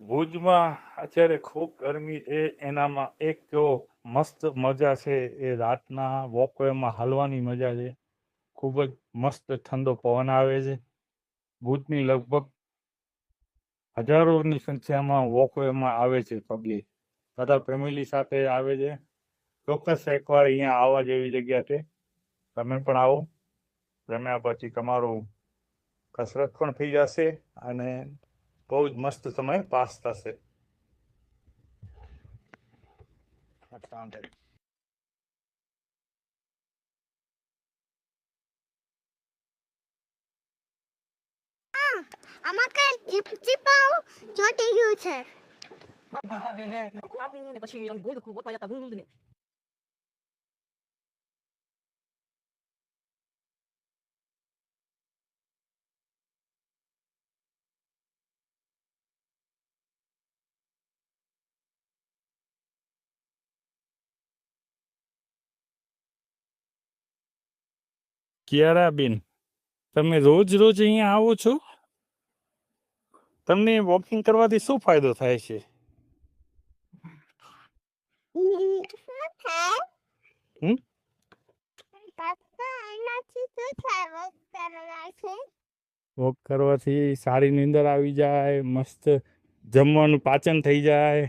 ભુજમાં અત્યારે ખૂબ ગરમી છે. એનામાં એક જો મસ્ત મજા છે એ રાતના વોકવેમાં હાલવાની મજા છે. ખૂબ જ મસ્ત ઠંડો પવન આવે છે. ભુજની લગભગ હજારોની સંખ્યામાં વોકવેમાં આવે છે પબ્લિક. બધા ફેમિલી સાથે આવે છે. ચોક્કસ એકવાર અહીંયા આવવા જેવી જગ્યા છે. તમે પણ આવો. રમ્યા પછી તમારું કસરત પણ થઈ જશે અને બહુ જ મસ્ત સમય પાસ થશે. આમાં કઈ ચીપચીપાવ ચોટી ગયું છે. પછી ગોળ ખૂબ ઓછા જતા ભૂલ ને કિયારાબેન, તમે રોજ રોજ અહીંયા આવો છો? તમને વોકિંગ કરવાથી શું ફાયદો થાય છે? હમ? વોક કરવાથી સારી નીંદર આવી જાય, મસ્ત જમવાનું પાચન થઈ જાય.